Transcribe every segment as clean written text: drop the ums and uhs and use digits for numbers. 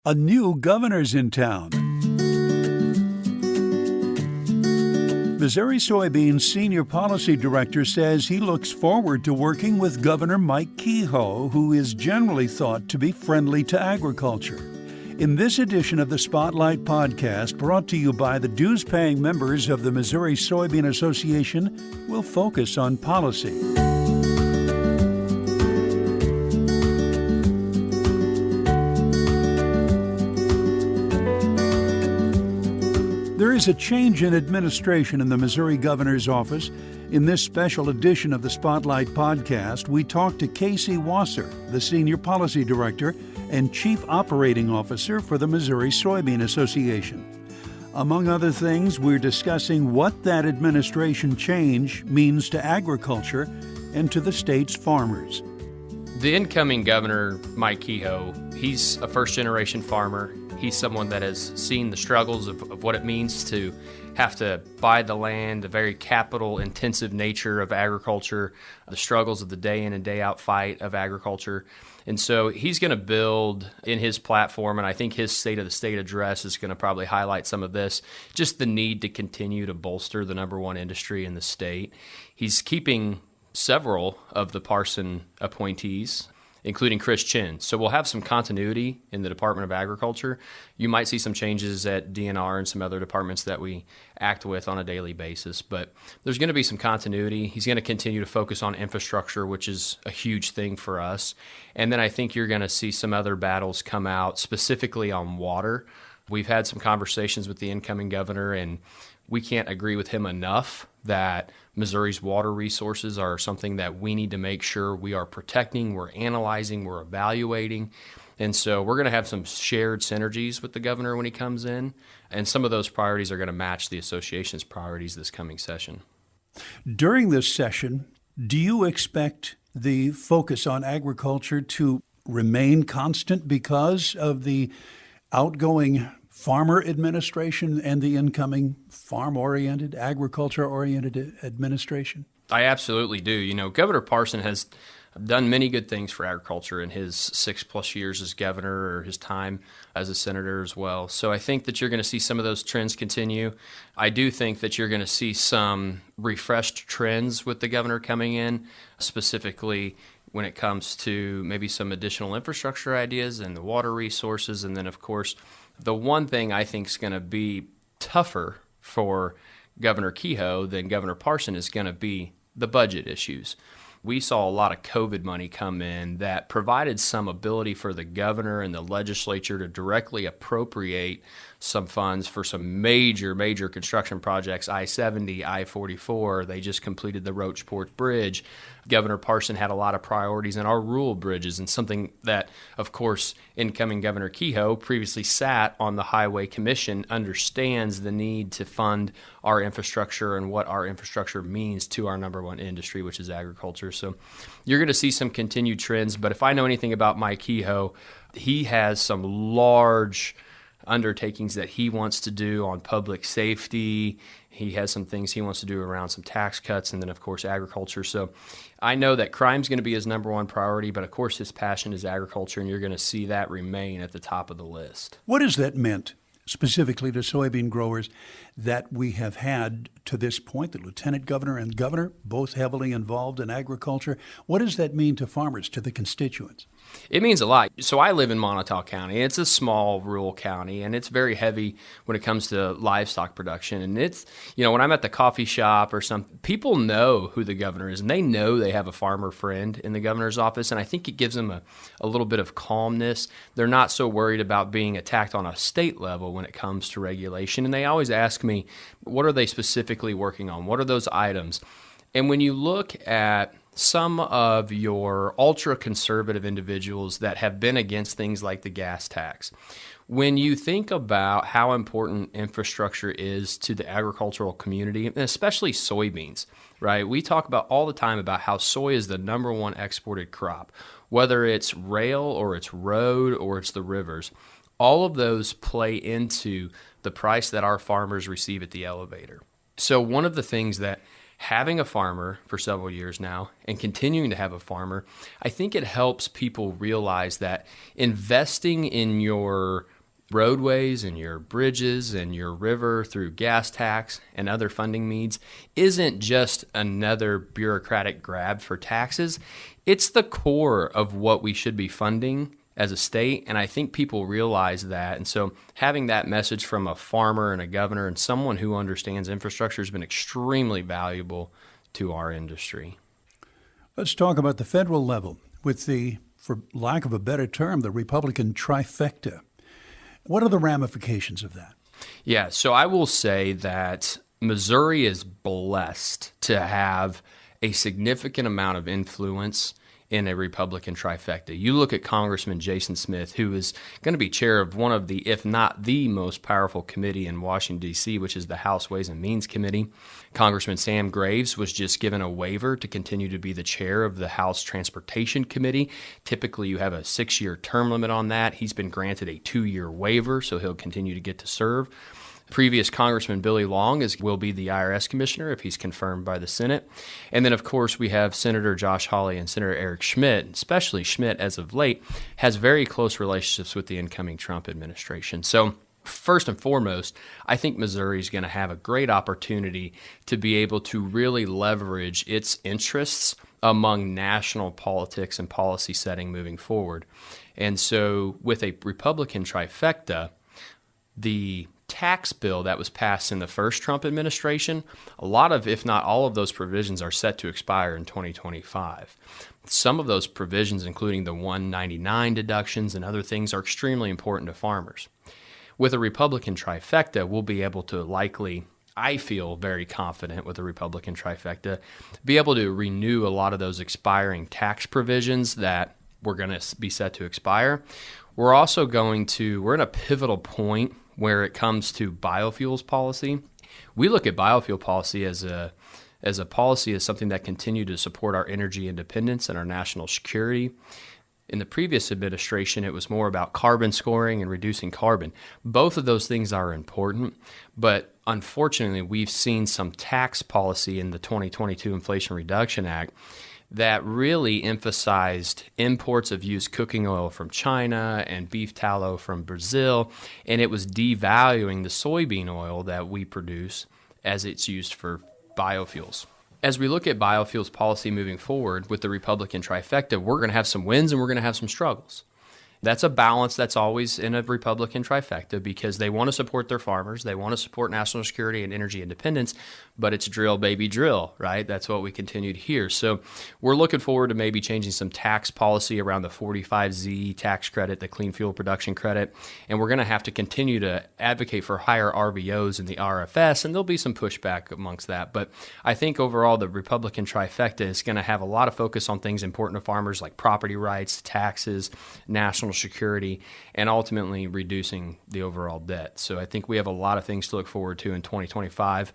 A new governor's in town. Missouri Soybeans Senior Policy Director says he looks forward to working with Governor Mike Kehoe, who is generally thought to be friendly to agriculture. In this edition of the Spotlight Podcast, brought to you by the dues-paying members of the Missouri Soybean Association, we'll focus on policy. There is a change in administration in the Missouri Governor's office. In this special edition of the Spotlight Podcast, we talk to Casey Wasser, the Senior Policy Director and Chief Operating Officer for the Missouri Soybean Association. Among other things, we're discussing what that administration change means to agriculture and to the state's farmers. The incoming Governor, Mike Kehoe, he's a first-generation farmer. He's someone that has seen the struggles of what it means to have to buy the land, the very capital-intensive nature of agriculture, the struggles of the day-in and day-out fight of agriculture. And so he's going to build in his platform, and I think his State of the State address is going to probably highlight some of this, just the need to continue to bolster the number one industry in the state. He's keeping several of the Parson appointees, including Chris Chin. So we'll have some continuity in the Department of Agriculture. You might see some changes at DNR and some other departments that we act with on a daily basis, but there's going to be some continuity. He's going to continue to focus on infrastructure, which is a huge thing for us. And then I think you're going to see some other battles come out, specifically on water. We've had some conversations with the incoming governor, and we can't agree with him enough that Missouri's water resources are something that we need to make sure we are protecting, we're analyzing, we're evaluating. And so we're going to have some shared synergies with the governor when he comes in, and some of those priorities are going to match the association's priorities this coming session. During this session, do you expect the focus on agriculture to remain constant because of the outgoing farmer administration and the incoming farm-oriented, agriculture-oriented administration? I absolutely do. You know, Governor Parson has done many good things for agriculture in his 6+ years as governor, or his time as a senator as well. So I think that you're going to see some of those trends continue. I do think that you're going to see some refreshed trends with the governor coming in, specifically when it comes to maybe some additional infrastructure ideas and the water resources. And then, of course, the one thing I think is going to be tougher for Governor Kehoe than Governor Parson is going to be the budget issues. We saw a lot of COVID money come in that provided some ability for the governor and the legislature to directly appropriate some funds for some major construction projects. I-70, I-44, they just completed the Roachport Bridge. Governor Parson had a lot of priorities in our rural bridges, and something that, of course, incoming Governor Kehoe previously sat on the Highway Commission, understands the need to fund our infrastructure and what our infrastructure means to our number one industry, which is agriculture. So you're going to see some continued trends, but if I know anything about Mike Kehoe, he has some large undertakings that he wants to do on public safety. He has some things he wants to do around some tax cuts, and then, of course, agriculture. So I know that crime's going to be his number one priority, but, of course, his passion is agriculture, and you're going to see that remain at the top of the list. What has that meant specifically to soybean growers that we have had to this point, the lieutenant governor and governor, both heavily involved in agriculture? What does that mean to farmers, to the constituents? It means a lot. So I live in Montauk County. It's a small rural county, and it's very heavy when it comes to livestock production. And it's, you know, when I'm at the coffee shop or something, people know who the governor is, and they know they have a farmer friend in the governor's office. And I think it gives them a little bit of calmness. They're not so worried about being attacked on a state level when it comes to regulation. And they always ask me, what are they specifically working on? What are those items? And when you look at some of your ultra-conservative individuals that have been against things like the gas tax, when you think about how important infrastructure is to the agricultural community, and especially soybeans, right? We talk about all the time about how soy is the number one exported crop, whether it's rail or it's road or it's the rivers. All of those play into the price that our farmers receive at the elevator. So one of the things that having a farmer for several years now and continuing to have a farmer, I think it helps people realize that investing in your roadways and your bridges and your river through gas tax and other funding needs isn't just another bureaucratic grab for taxes. It's the core of what we should be funding as a state, and I think people realize that. And so having that message from a farmer and a governor and someone who understands infrastructure has been extremely valuable to our industry. Let's talk about the federal level with the, for lack of a better term, the Republican trifecta. What are the ramifications of that? Yeah, so I will say that Missouri is blessed to have a significant amount of influence in a Republican trifecta. You look at Congressman Jason Smith, who is going to be chair of one of the, if not the most powerful committee in Washington, D.C., which is the House Ways and Means Committee. Congressman Sam Graves was just given a waiver to continue to be the chair of the House Transportation Committee. Typically, you have a 6-year term limit on that. He's been granted a 2-year waiver, so he'll continue to get to serve. Previous Congressman Billy Long will be the IRS commissioner if he's confirmed by the Senate. And then, of course, we have Senator Josh Hawley and Senator Eric Schmitt. Especially Schmitt, as of late, has very close relationships with the incoming Trump administration. So first and foremost, I think Missouri is going to have a great opportunity to be able to really leverage its interests among national politics and policy setting moving forward. And so with a Republican trifecta, the tax bill that was passed in the first Trump administration, a lot of, if not all of those provisions are set to expire in 2025. Some of those provisions, including the 199 deductions and other things, are extremely important to farmers. With a Republican trifecta, we'll be able to likely, I feel very confident with a Republican trifecta, be able to renew a lot of those expiring tax provisions that were going to be set to expire. We're also we're in a pivotal point where it comes to biofuels policy. We look at biofuel policy as a policy as something that continued to support our energy independence and our national security. In the previous administration, it was more about carbon scoring and reducing carbon. Both of those things are important, but unfortunately, we've seen some tax policy in the 2022 Inflation Reduction Act that really emphasized imports of used cooking oil from China and beef tallow from Brazil, and it was devaluing the soybean oil that we produce as it's used for biofuels. As we look at biofuels policy moving forward with the Republican trifecta, we're going to have some wins and we're going to have some struggles. That's a balance that's always in a Republican trifecta because they want to support their farmers, they want to support national security and energy independence, but it's drill, baby, drill, right? That's what we continue to hear. So we're looking forward to maybe changing some tax policy around the 45Z tax credit, the clean fuel production credit, and we're going to have to continue to advocate for higher RVOs in the RFS, and there'll be some pushback amongst that. But I think overall the Republican trifecta is going to have a lot of focus on things important to farmers like property rights, taxes, national security, and ultimately reducing the overall debt. So I think we have a lot of things to look forward to in 2025.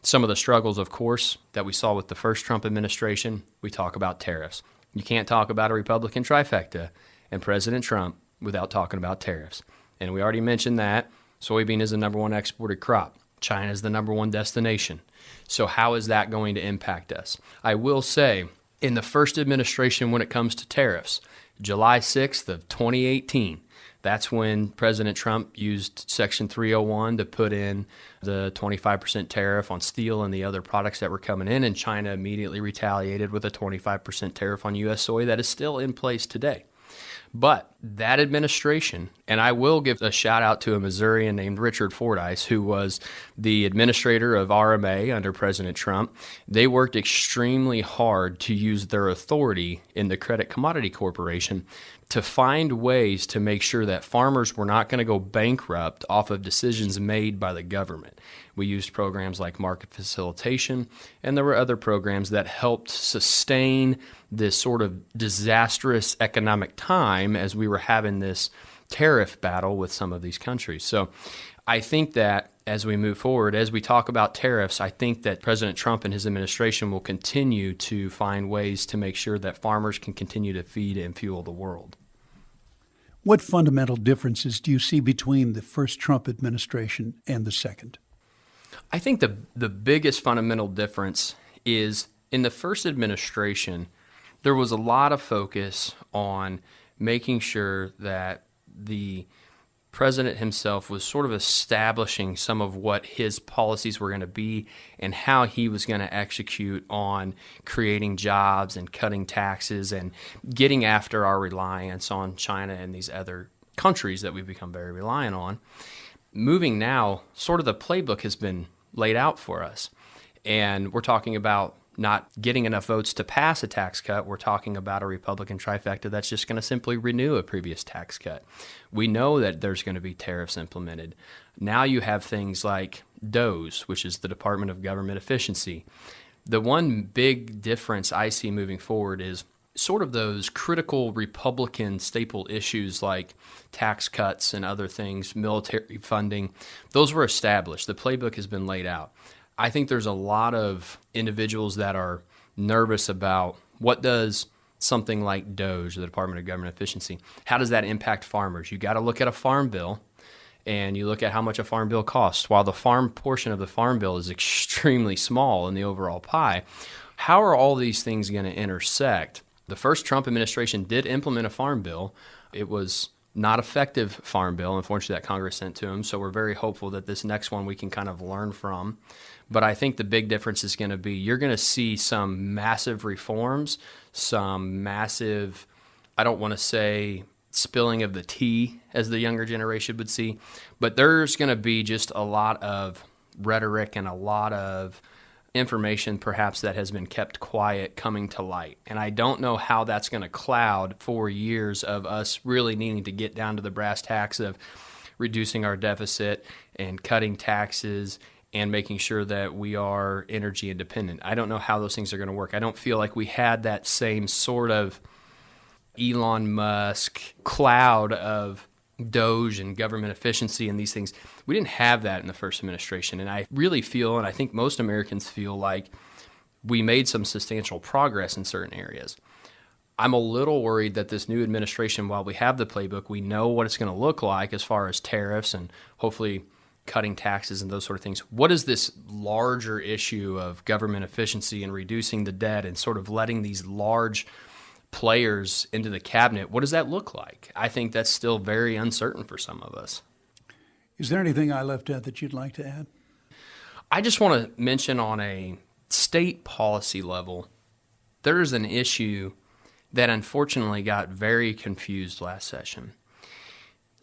Some of the struggles, of course, that we saw with the first Trump administration, we talk about tariffs. You can't talk about a Republican trifecta and President Trump without talking about tariffs. And we already mentioned that soybean is the number one exported crop. China is the number one destination. So how is that going to impact us? I will say, in the first administration when it comes to tariffs, July 6th of 2018, that's when President Trump used Section 301 to put in the 25% tariff on steel and the other products that were coming in, and China immediately retaliated with a 25% tariff on U.S. soy that is still in place today. But that administration, and I will give a shout out to a Missourian named Richard Fordyce, who was the administrator of RMA under President Trump, they worked extremely hard to use their authority in the Credit Commodity Corporation to find ways to make sure that farmers were not going to go bankrupt off of decisions made by the government. We used programs like market facilitation, and there were other programs that helped sustain this sort of disastrous economic time as we were having this tariff battle with some of these countries. So I think that as we move forward, as we talk about tariffs, I think that President Trump and his administration will continue to find ways to make sure that farmers can continue to feed and fuel the world. What fundamental differences do you see between the first Trump administration and the second? I think the biggest fundamental difference is in the first administration, there was a lot of focus on making sure that the president himself was sort of establishing some of what his policies were going to be and how he was going to execute on creating jobs and cutting taxes and getting after our reliance on China and these other countries that we've become very reliant on. Moving now, sort of the playbook has been laid out for us. And we're talking about not getting enough votes to pass a tax cut. We're talking about a Republican trifecta that's just going to simply renew a previous tax cut. We know that there's going to be tariffs implemented. Now you have things like DOGE, which is the Department of Government Efficiency. The one big difference I see moving forward is sort of those critical Republican staple issues like tax cuts and other things, military funding. Those were established. The playbook has been laid out. I think there's a lot of individuals that are nervous about what does something like DOGE, the Department of Government Efficiency, how does that impact farmers? You got to look at a farm bill, and you look at how much a farm bill costs. While the farm portion of the farm bill is extremely small in the overall pie, how are all these things going to intersect? The first Trump administration did implement a farm bill. It was not effective farm bill, unfortunately, that Congress sent to him. So we're very hopeful that this next one we can kind of learn from. But I think the big difference is going to be you're going to see some massive reforms, some massive, I don't want to say spilling of the tea as the younger generation would see, but there's going to be just a lot of rhetoric and a lot of information perhaps that has been kept quiet coming to light. And I don't know how that's going to cloud 4 years of us really needing to get down to the brass tacks of reducing our deficit and cutting taxes and making sure that we are energy independent. I don't know how those things are going to work. I don't feel like we had that same sort of Elon Musk cloud of DOGE and government efficiency and these things. We didn't have that in the first administration. And I really feel, and I think most Americans feel, like we made some substantial progress in certain areas. I'm a little worried that this new administration, while we have the playbook, we know what it's going to look like as far as tariffs and hopefully cutting taxes and those sort of things. What is this larger issue of government efficiency and reducing the debt and sort of letting these large players into the cabinet? What does that look like? I think that's still very uncertain for some of us. Is there anything I left out that you'd like to add? I just want to mention on a state policy level, there's an issue that unfortunately got very confused last session.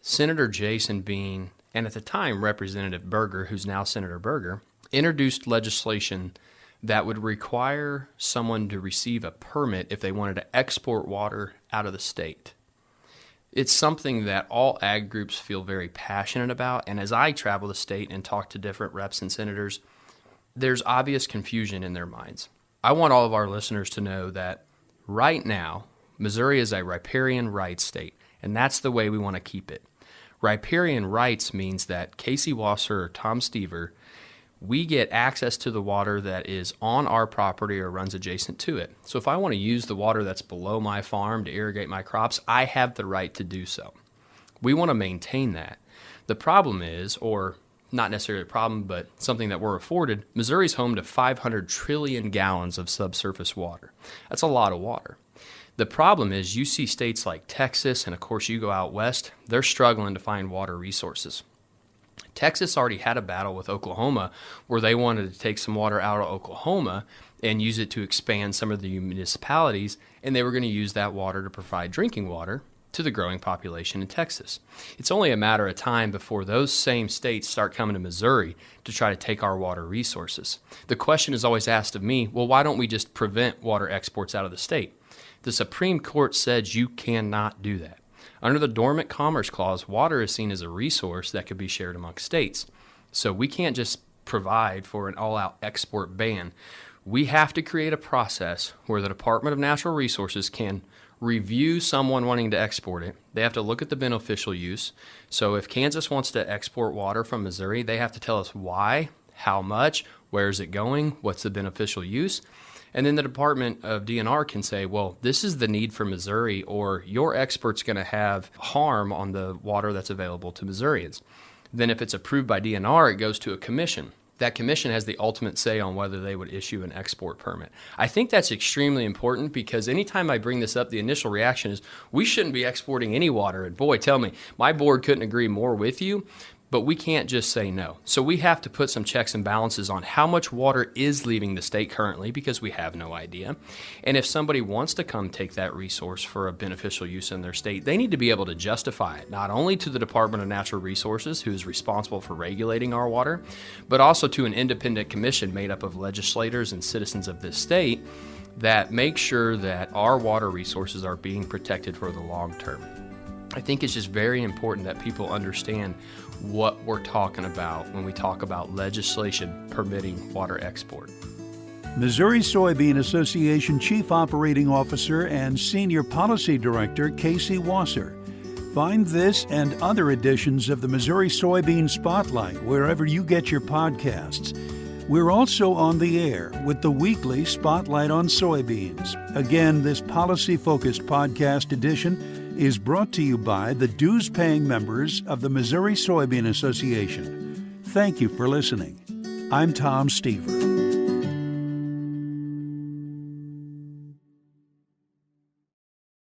Senator Jason Bean, and at the time Representative Berger, who's now Senator Berger, introduced legislation that would require someone to receive a permit if they wanted to export water out of the state. It's something that all ag groups feel very passionate about, and as I travel the state and talk to different reps and senators, there's obvious confusion in their minds. I want all of our listeners to know that right now, Missouri is a riparian rights state, and that's the way we want to keep it. Riparian rights means that Casey Wasser or Tom Stever, we get access to the water that is on our property or runs adjacent to it. So if I want to use the water that's below my farm to irrigate my crops, I have the right to do so. We want to maintain that. The problem is, or not necessarily a problem, but something that we're afforded, Missouri's home to 500 trillion gallons of subsurface water. That's a lot of water. The problem is you see states like Texas, and of course you go out west, they're struggling to find water resources. Texas already had a battle with Oklahoma where they wanted to take some water out of Oklahoma and use it to expand some of the municipalities, and they were going to use that water to provide drinking water to the growing population in Texas. It's only a matter of time before those same states start coming to Missouri to try to take our water resources. The question is always asked of me, well, why don't we just prevent water exports out of the state? The Supreme Court said you cannot do that. Under the Dormant Commerce Clause, water is seen as a resource that could be shared among states. So we can't just provide for an all-out export ban. We have to create a process where the Department of Natural Resources can review someone wanting to export it. They have to look at the beneficial use. So if Kansas wants to export water from Missouri, they have to tell us why, how much, where is it going, what's the beneficial use. And then the Department of DNR can say, well, this is the need for Missouri, or your export's going to have harm on the water that's available to Missourians. Then if it's approved by DNR, it goes to a commission. that commission has the ultimate say on whether they would issue an export permit. I think that's extremely important because anytime I bring this up, the initial reaction is we shouldn't be exporting any water. And boy, tell me, my board couldn't agree more with you. But we can't just say no. So we have to put some checks and balances on how much water is leaving the state currently because we have no idea. And if somebody wants to come take that resource for a beneficial use in their state, they need to be able to justify it, not only to the Department of Natural Resources, who is responsible for regulating our water, but also to an independent commission made up of legislators and citizens of this state that make sure that our water resources are being protected for the long term. I think it's just very important that people understand what we're talking about when we talk about legislation permitting water export. Missouri Soybean Association Chief Operating Officer and Senior Policy Director Casey Wasser. Find this and other editions of the Missouri Soybean Spotlight wherever you get your podcasts. We're also on the air with the weekly Spotlight on Soybeans. Again, this policy-focused podcast edition is brought to you by the dues-paying members of the Missouri Soybean Association. Thank you for listening. I'm Tom Stever.